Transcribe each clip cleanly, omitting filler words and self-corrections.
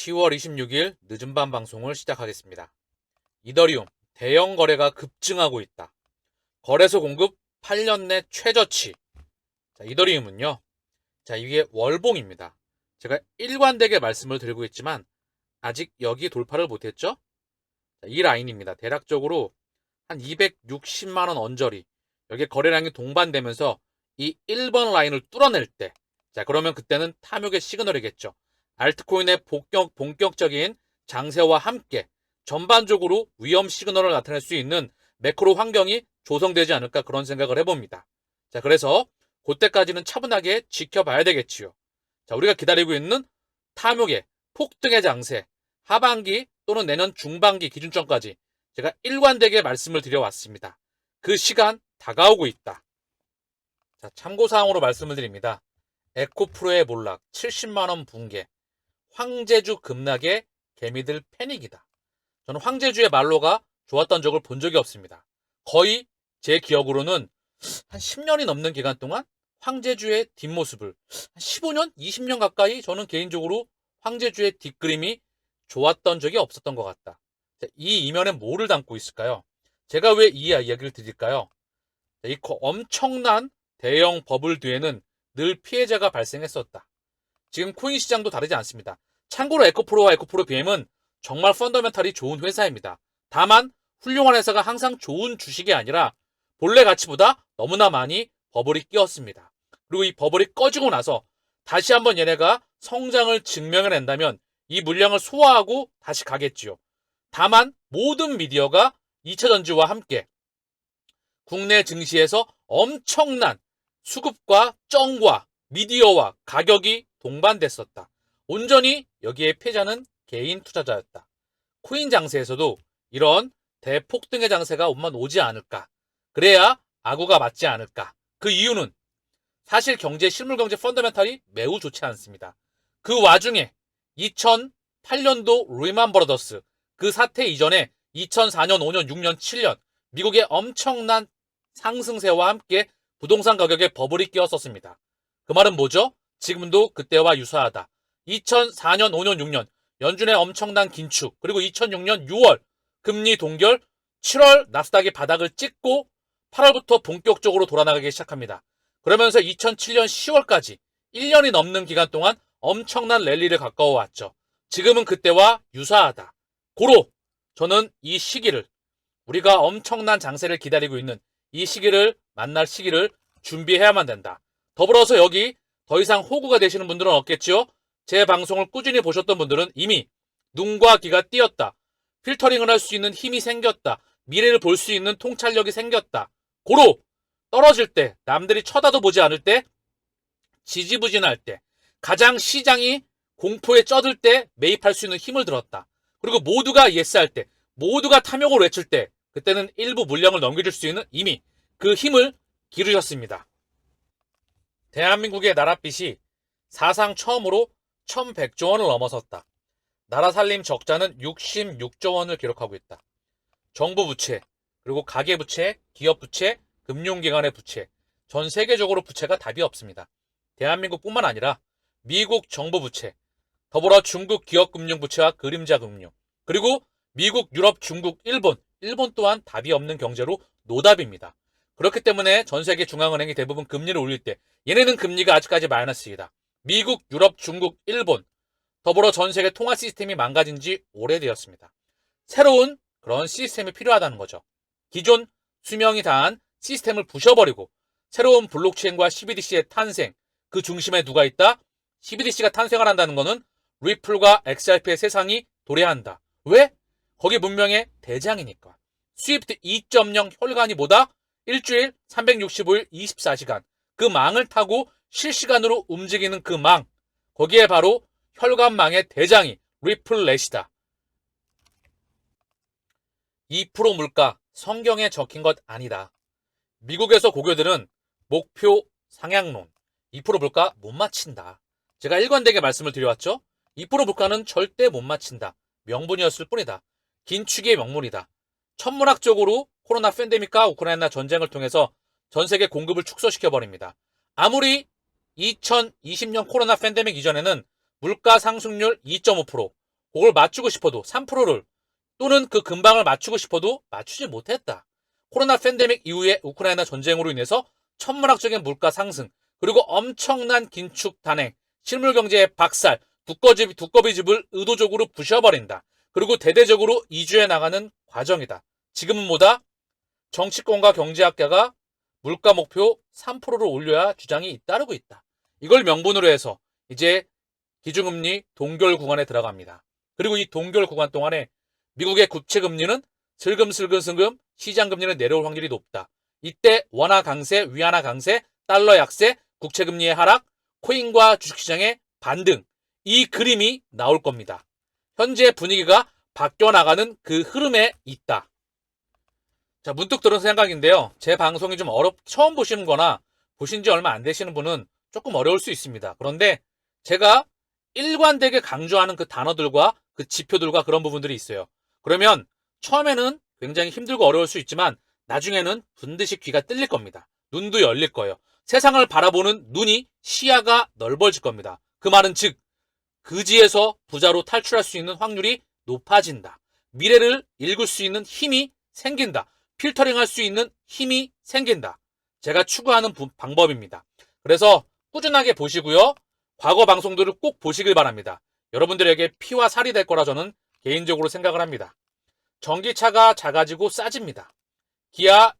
10월 26일 늦은 밤 방송을 시작하겠습니다. 이더리움 대형 거래가 급증하고 있다. 거래소 공급 8년 내 최저치. 자, 이더리움은요. 자, 이게 월봉입니다. 제가 일관되게 말씀을 드리고 있지만 아직 여기 돌파를 못했죠? 자, 이 라인입니다. 대략적으로 한 260만 원 언저리. 여기에 거래량이 동반되면서 이 1번 라인을 뚫어낼 때, 자, 그러면 그때는 탐욕의 시그널이겠죠. 알트코인의 본격적인 장세와 함께 전반적으로 위험 시그널을 나타낼 수 있는 매크로 환경이 조성되지 않을까 그런 생각을 해봅니다. 자, 그래서 그때까지는 차분하게 지켜봐야 되겠지요. 자, 우리가 기다리고 있는 탐욕의 폭등의 장세, 하반기 또는 내년 중반기 기준점까지 제가 일관되게 말씀을 드려왔습니다. 그 시간 다가오고 있다. 자, 참고사항으로 말씀을 드립니다. 에코프로의 몰락, 70만원 붕괴, 황제주 급락의 개미들 패닉이다. 저는 황제주의 말로가 좋았던 적을 본 적이 없습니다. 거의 제 기억으로는 한 10년이 넘는 기간 동안 황제주의 뒷모습을 한 15년, 20년 가까이 저는 개인적으로 황제주의 뒷그림이 좋았던 적이 없었던 것 같다. 이 이면에 뭐를 담고 있을까요? 제가 왜 이 이야기를 드릴까요? 이 엄청난 대형 버블 뒤에는 늘 피해자가 발생했었다. 지금 코인 시장도 다르지 않습니다. 참고로 에코프로와 에코프로 BM은 정말 펀더멘탈이 좋은 회사입니다. 다만 훌륭한 회사가 항상 좋은 주식이 아니라 본래 가치보다 너무나 많이 버블이 끼었습니다. 그리고 이 버블이 꺼지고 나서 다시 한번 얘네가 성장을 증명해낸다면 이 물량을 소화하고 다시 가겠지요. 다만 모든 미디어가 2차전지와 함께 국내 증시에서 엄청난 수급과 쩡과 미디어와 가격이 동반됐었다. 온전히 여기에 패자는 개인 투자자였다. 코인 장세에서도 이런 대폭등의 장세가 오지 않을까. 그래야 악우가 맞지 않을까. 그 이유는 사실 실물경제 펀더멘탈이 매우 좋지 않습니다. 그 와중에 2008년도 루이만 브라더스 그 사태 이전에 2004년, 5년, 6년, 7년 미국의 엄청난 상승세와 함께 부동산 가격에 버블이 끼었었습니다. 그 말은 뭐죠? 지금도 그때와 유사하다. 2004년, 5년, 6년 연준의 엄청난 긴축, 그리고 2006년 6월 금리 동결, 7월 나스닥이 바닥을 찍고 8월부터 본격적으로 돌아나가기 시작합니다. 그러면서 2007년 10월까지 1년이 넘는 기간 동안 엄청난 랠리를 가까워왔죠. 지금은 그때와 유사하다. 고로 저는 이 시기를, 우리가 엄청난 장세를 기다리고 있는 이 시기를 만날 시기를 준비해야만 된다. 더불어서 여기 더 이상 호구가 되시는 분들은 없겠지요. 제 방송을 꾸준히 보셨던 분들은 이미 눈과 귀가 띄었다. 필터링을 할 수 있는 힘이 생겼다. 미래를 볼 수 있는 통찰력이 생겼다. 고로 떨어질 때, 남들이 쳐다도 보지 않을 때, 지지부진할 때, 가장 시장이 공포에 쩌들 때 매입할 수 있는 힘을 들었다. 그리고 모두가 예스할 때, 모두가 탐욕을 외칠 때, 그때는 일부 물량을 넘겨줄 수 있는 이미 그 힘을 기르셨습니다. 대한민국의 나랏빚이 사상 처음으로 1100조 원을 넘어섰다. 나라 살림 적자는 66조 원을 기록하고 있다. 정부 부채, 그리고 가계 부채, 기업 부채, 금융기관의 부채, 전 세계적으로 부채가 답이 없습니다. 대한민국뿐만 아니라 미국 정부 부채, 더불어 중국 기업 금융 부채와 그림자 금융, 그리고 미국, 유럽, 중국, 일본 또한 답이 없는 경제로 노답입니다. 그렇기 때문에 전 세계 중앙은행이 대부분 금리를 올릴 때 얘네는 금리가 아직까지 마이너스이다. 미국, 유럽, 중국, 일본 더불어 전 세계 통화 시스템이 망가진 지 오래되었습니다. 새로운 그런 시스템이 필요하다는 거죠. 기존 수명이 다한 시스템을 부셔버리고 새로운 블록체인과 CBDC의 탄생, 그 중심에 누가 있다? CBDC가 탄생을 한다는 것은 리플과 XRP의 세상이 도래한다. 왜? 거기 문명의 대장이니까. 스위프트 2.0 혈관이 뭐다? 일주일 365일 24시간 그 망을 타고 실시간으로 움직이는 그 망, 거기에 바로 혈관망의 대장이 리플렛이다. 2% 물가 성경에 적힌 것 아니다. 미국에서 고교들은 목표 상향론 2% 물가 못 맞힌다. 제가 일관되게 말씀을 드려왔죠. 2% 물가는 절대 못 맞힌다. 명분이었을 뿐이다. 긴축의 명분이다. 천문학적으로 코로나 팬데믹과 우크라이나 전쟁을 통해서 전 세계 공급을 축소시켜버립니다. 아무리 2020년 코로나 팬데믹 이전에는 물가 상승률 2.5%, 그걸 맞추고 싶어도 3%를 또는 그 근방을 맞추고 싶어도 맞추지 못했다. 코로나 팬데믹 이후에 우크라이나 전쟁으로 인해서 천문학적인 물가 상승, 그리고 엄청난 긴축 단행, 실물 경제의 박살, 두꺼비 집을 의도적으로 부셔버린다. 그리고 대대적으로 이주해 나가는 과정이다. 지금은 뭐다? 정치권과 경제학자가 물가 목표 3%를 올려야 주장이 잇따르고 있다. 이걸 명분으로 해서 이제 기준금리 동결 구간에 들어갑니다. 그리고 이 동결 구간 동안에 미국의 국채금리는 슬금슬금 시장금리는 내려올 확률이 높다. 이때 원화 강세, 위안화 강세, 달러 약세, 국채금리의 하락, 코인과 주식시장의 반등, 이 그림이 나올 겁니다. 현재 분위기가 바뀌어나가는 그 흐름에 있다. 자, 문득 들은 생각인데요. 제 방송이 좀 처음 보시는 거나 보신 지 얼마 안 되시는 분은 조금 어려울 수 있습니다. 그런데 제가 일관되게 강조하는 그 단어들과 그 지표들과 그런 부분들이 있어요. 그러면 처음에는 굉장히 힘들고 어려울 수 있지만 나중에는 분듯이 귀가 뚫릴 겁니다. 눈도 열릴 거예요. 세상을 바라보는 눈이 시야가 넓어질 겁니다. 그 말은 즉 그지에서 부자로 탈출할 수 있는 확률이 높아진다. 미래를 읽을 수 있는 힘이 생긴다. 필터링할 수 있는 힘이 생긴다. 제가 추구하는 방법입니다. 그래서 꾸준하게 보시고요. 과거 방송들을 꼭 보시길 바랍니다. 여러분들에게 피와 살이 될 거라 저는 개인적으로 생각을 합니다. 전기차가 작아지고 싸집니다. 기아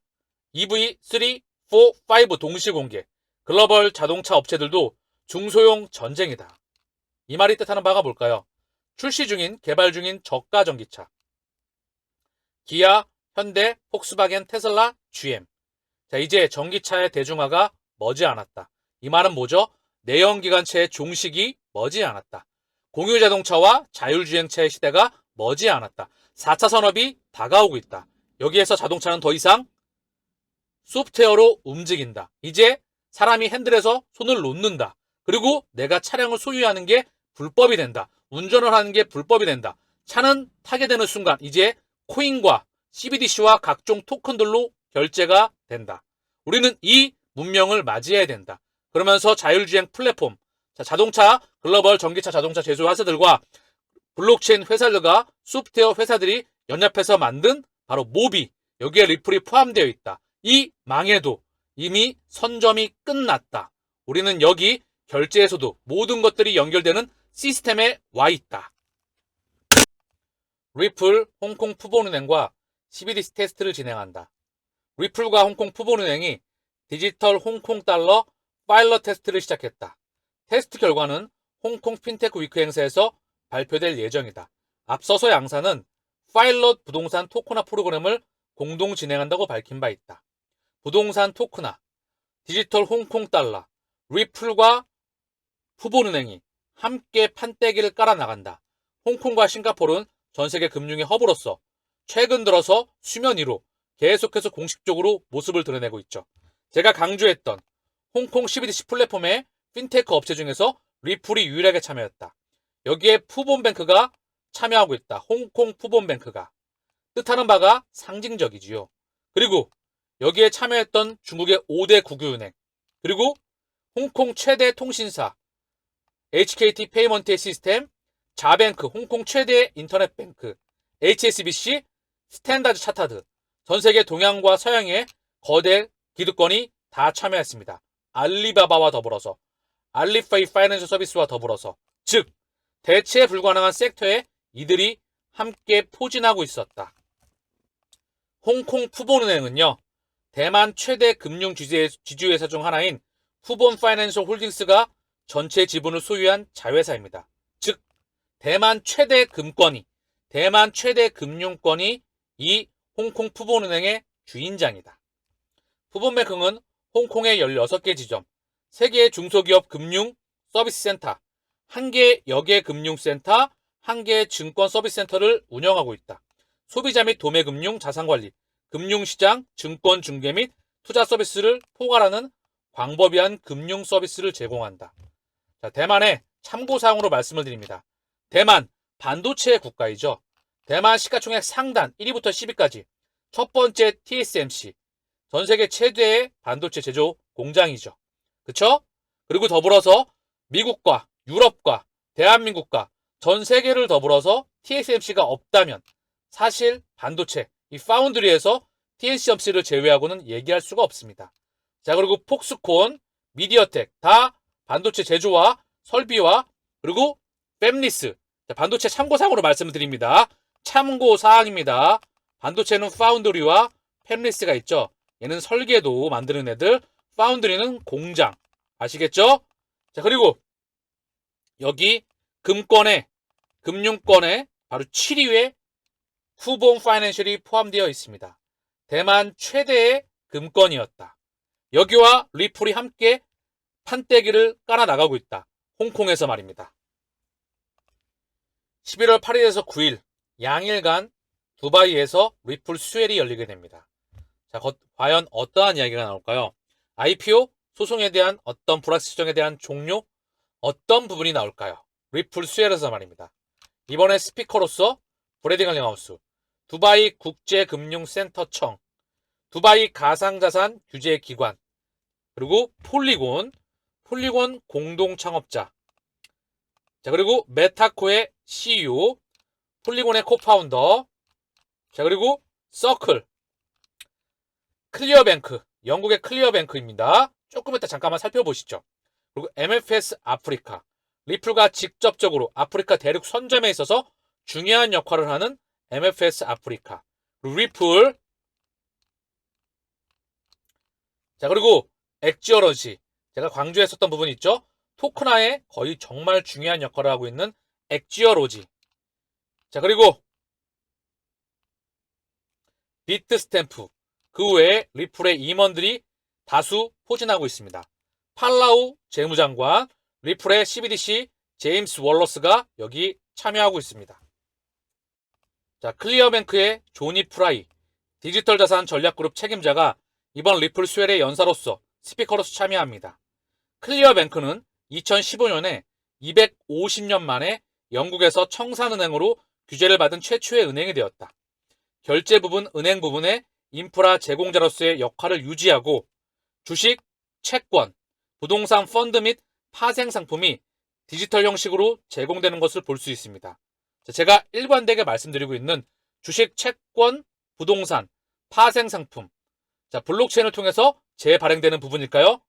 EV3, 4, 5 동시 공개. 글로벌 자동차 업체들도 중소형 전쟁이다. 이 말이 뜻하는 바가 뭘까요? 출시 중인, 개발 중인 저가 전기차. 기아, 현대, 폭스바겐, 테슬라, GM. 자, 이제 전기차의 대중화가 머지않았다. 이 말은 뭐죠? 내연기관차의 종식이 머지않았다. 공유자동차와 자율주행차의 시대가 머지않았다. 4차 산업이 다가오고 있다. 여기에서 자동차는 더 이상 소프트웨어로 움직인다. 이제 사람이 핸들에서 손을 놓는다. 그리고 내가 차량을 소유하는 게 불법이 된다. 운전을 하는 게 불법이 된다. 차는 타게 되는 순간 이제 코인과 CBDC와 각종 토큰들로 결제가 된다. 우리는 이 문명을 맞이해야 된다. 그러면서 자율주행 플랫폼, 자동차, 글로벌 전기차 자동차 제조 회사들과 블록체인 회사들과 소프트웨어 회사들이 연합해서 만든 바로 모비, 여기에 리플이 포함되어 있다. 이 망에도 이미 선점이 끝났다. 우리는 여기 결제에서도 모든 것들이 연결되는 시스템에 와 있다. 리플 홍콩 푸본은행과 CBDC 테스트를 진행한다. 리플과 홍콩 푸본은행이 디지털 홍콩 달러 파일럿 테스트를 시작했다. 테스트 결과는 홍콩 핀테크 위크 행사에서 발표될 예정이다. 앞서서 양사는 파일럿 부동산 토크나 프로그램을 공동 진행한다고 밝힌 바 있다. 부동산 토크나, 디지털 홍콩 달러, 리플과 푸본은행이 함께 판때기를 깔아나간다. 홍콩과 싱가포르는 전세계 금융의 허브로서 최근 들어서 수면 위로 계속해서 공식적으로 모습을 드러내고 있죠. 제가 강조했던 홍콩 CBDC 플랫폼의 핀테크 업체 중에서 리플이 유일하게 참여했다. 여기에 푸본뱅크가 참여하고 있다. 홍콩 푸본뱅크가. 뜻하는 바가 상징적이지요. 그리고 여기에 참여했던 중국의 5대 국유은행, 그리고 홍콩 최대 통신사 HKT 페이먼트 시스템, 자뱅크, 홍콩 최대 인터넷뱅크, HSBC, 스탠다드 차타드, 전세계 동양과 서양의 거대 기득권이 다 참여했습니다. 알리바바와 더불어서, 알리페이 파이낸셜 서비스와 더불어서, 즉 대체 불가능한 섹터에 이들이 함께 포진하고 있었다. 홍콩 푸본은행은요, 대만 최대 금융 지주회사 중 하나인 푸본 파이낸셜 홀딩스가 전체 지분을 소유한 자회사입니다. 즉 대만 최대 금권이, 대만 최대 금융권이 이 홍콩 푸본은행의 주인장이다. 푸본뱅크는 홍콩의 16개 지점, 3개의 중소기업 금융 서비스 센터, 1개의 여객 금융센터, 1개의 증권 서비스 센터를 운영하고 있다. 소비자 및 도매금융 자산관리, 금융시장, 증권 중개 및 투자 서비스를 포괄하는 광범위한 금융 서비스를 제공한다. 자, 대만의 참고사항으로 말씀을 드립니다. 대만 반도체 국가이죠. 대만 시가총액 상단 1위부터 10위까지 첫 번째 TSMC, 전 세계 최대의 반도체 제조 공장이죠. 그쵸? 그리고 더불어서 미국과 유럽과 대한민국과 전 세계를 더불어서 TSMC가 없다면 사실 반도체, 이 파운드리에서 TSMC를 제외하고는 얘기할 수가 없습니다. 자, 그리고 폭스콘, 미디어텍 다 반도체 제조와 설비와 그리고 팹리스, 반도체 참고사항으로 말씀을 드립니다. 참고사항입니다. 반도체는 파운드리와 팹리스가 있죠. 얘는 설계도 만드는 애들, 파운드리는 공장. 아시겠죠? 자, 그리고 여기 금융권에 바로 7위에 후봉 파이낸셜이 포함되어 있습니다. 대만 최대의 금권이었다. 여기와 리플이 함께 판때기를 깔아 나가고 있다. 홍콩에서 말입니다. 11월 8일에서 9일 양일간 두바이에서 리플 수혜리 열리게 됩니다. 자, 과연 어떠한 이야기가 나올까요? IPO 소송에 대한 어떤 불확실성에 대한 종료, 어떤 부분이 나올까요? 리플 수혜에서 말입니다. 이번에 스피커로서 브래디 갈링하우스, 두바이 국제금융센터청, 두바이 가상자산 규제기관, 그리고 폴리곤 공동창업자, 자, 그리고 메타코의 CEO, 폴리곤의 코파운더, 자, 그리고 서클, 클리어뱅크, 영국의 클리어뱅크입니다. 조금 이따 잠깐만 살펴보시죠. 그리고 MFS 아프리카, 리플과 직접적으로 아프리카 대륙 선점에 있어서 중요한 역할을 하는 MFS 아프리카, 그리고 리플, 자, 그리고 엑지얼러지, 제가 광주에 했었던 부분이 있죠. 토크나에 거의 정말 중요한 역할을 하고 있는 엑지얼로지, 자, 그리고 비트스탬프, 그 외에 리플의 임원들이 다수 포진하고 있습니다. 팔라우 재무장관, 리플의 CBDC 제임스 월러스가 여기 참여하고 있습니다. 자, 클리어뱅크의 조니 프라이, 디지털 자산 전략그룹 책임자가 이번 리플 수혜의 연사로서 스피커로서 참여합니다. 클리어뱅크는 2015년에 250년 만에 영국에서 청산은행으로 규제를 받은 최초의 은행이 되었다. 결제 부분, 은행 부분의 인프라 제공자로서의 역할을 유지하고 주식, 채권, 부동산 펀드 및 파생 상품이 디지털 형식으로 제공되는 것을 볼 수 있습니다. 제가 일관되게 말씀드리고 있는 주식, 채권, 부동산, 파생 상품, 자, 블록체인을 통해서 재발행되는 부분일까요?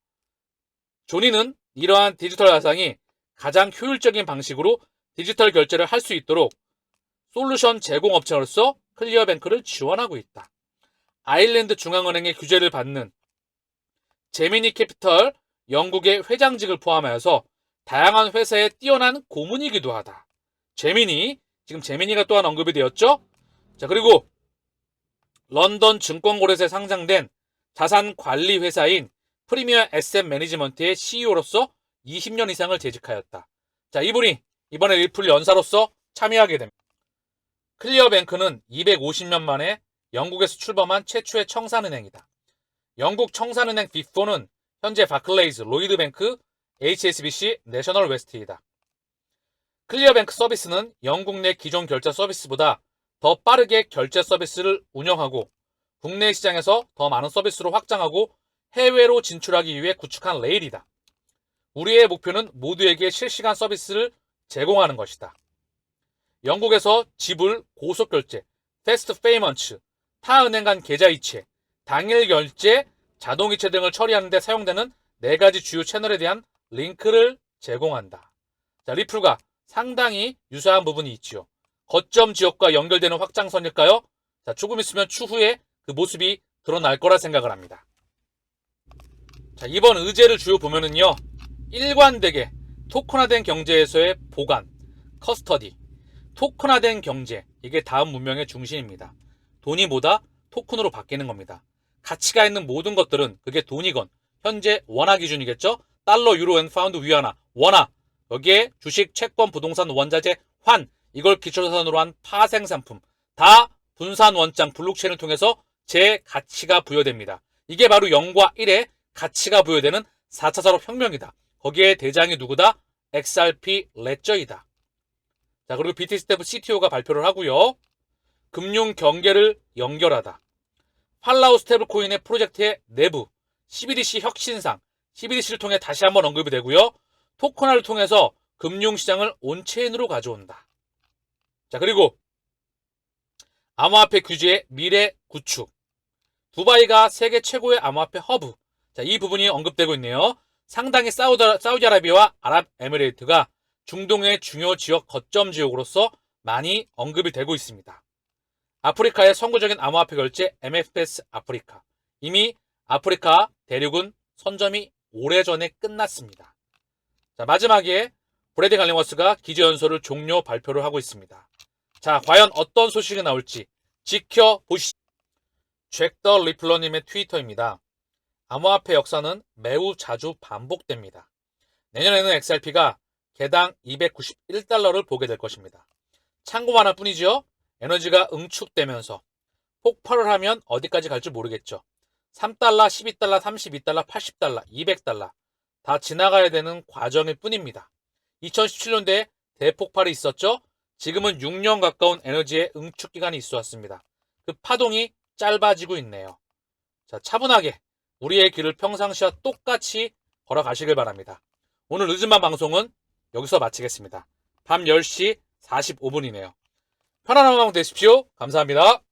조니는 이러한 디지털 자산이 가장 효율적인 방식으로 디지털 결제를 할 수 있도록 솔루션 제공업체로서 클리어뱅크를 지원하고 있다. 아일랜드 중앙은행의 규제를 받는 제미니 캐피털 영국의 회장직을 포함하여서 다양한 회사에 뛰어난 고문이기도 하다. 제미니, 지금 제미니가 또한 언급이 되었죠. 자, 그리고 런던 증권거래소에 상장된 자산관리 회사인 프리미어 에셋 매니지먼트의 CEO로서 20년 이상을 재직하였다. 자, 이분이 이번에 리플 연사로서 참여하게 됩니다. 클리어뱅크는 250년 만에 영국에서 출범한 최초의 청산은행이다. 영국 청산은행 빅4는 현재 바클레이즈, 로이드뱅크, HSBC, 내셔널 웨스트이다. 클리어뱅크 서비스는 영국 내 기존 결제 서비스보다 더 빠르게 결제 서비스를 운영하고 국내 시장에서 더 많은 서비스로 확장하고 해외로 진출하기 위해 구축한 레일이다. 우리의 목표는 모두에게 실시간 서비스를 제공하는 것이다. 영국에서 지불, 고속결제, 패스트 페이먼트, 타 은행 간 계좌이체, 당일 결제, 자동이체 등을 처리하는 데 사용되는 4가지 주요 채널에 대한 링크를 제공한다. 자, 리플과 상당히 유사한 부분이 있죠. 거점 지역과 연결되는 확장선일까요? 자, 조금 있으면 추후에 그 모습이 드러날 거라 생각을 합니다. 자, 이번 의제를 주요 보면은요, 일관되게 토큰화된 경제에서의 보관, 커스터디, 토큰화된 경제, 이게 다음 문명의 중심입니다. 돈이 뭐다? 토큰으로 바뀌는 겁니다. 가치가 있는 모든 것들은 그게 돈이건, 현재 원화 기준이겠죠? 달러, 유로, 엔, 파운드, 위안화, 원화, 여기에 주식, 채권, 부동산, 원자재, 환, 이걸 기초자산으로 한 파생상품, 다 분산 원장 블록체인을 통해서 제 가치가 부여됩니다. 이게 바로 0과 1의 가치가 부여되는 4차 산업혁명이다. 거기에 대장이 누구다? XRP 레저이다. 자, 그리고 BT스텝 CTO가 발표를 하고요. 금융 경계를 연결하다. 팔라우 스테이블코인의 프로젝트의 내부, CBDC 혁신상, CBDC를 통해 다시 한번 언급이 되고요. 토큰화를 통해서 금융시장을 온체인으로 가져온다. 자, 그리고 암호화폐 규제의 미래 구축. 두바이가 세계 최고의 암호화폐 허브. 자, 이 부분이 언급되고 있네요. 상당히 사우디아라비아와 아랍에미레이트가 중동의 중요 지역 거점 지역으로서 많이 언급이 되고 있습니다. 아프리카의 선구적인 암호화폐 결제 MFS 아프리카. 이미 아프리카 대륙은 선점이 오래전에 끝났습니다. 자, 마지막에 브래디 갈링워스가 기재연설을 종료 발표를 하고 있습니다. 자, 과연 어떤 소식이 나올지 지켜보시죠. 잭더 리플러님의 트위터입니다. 암호화폐 역사는 매우 자주 반복됩니다. 내년에는 XRP가 개당 291달러를 보게 될 것입니다. 참고만 할 뿐이죠. 에너지가 응축되면서 폭발을 하면 어디까지 갈지 모르겠죠. 3달러, 12달러, 32달러, 80달러, 200달러 다 지나가야 되는 과정일 뿐입니다. 2017년도에 대폭발이 있었죠. 지금은 6년 가까운 에너지의 응축 기간이 있어 왔습니다. 그 파동이 짧아지고 있네요. 자, 차분하게 우리의 길을 평상시와 똑같이 걸어가시길 바랍니다. 오늘 늦은 밤 방송은 여기서 마치겠습니다. 밤 10시 45분이네요. 편안한 밤 되십시오. 감사합니다.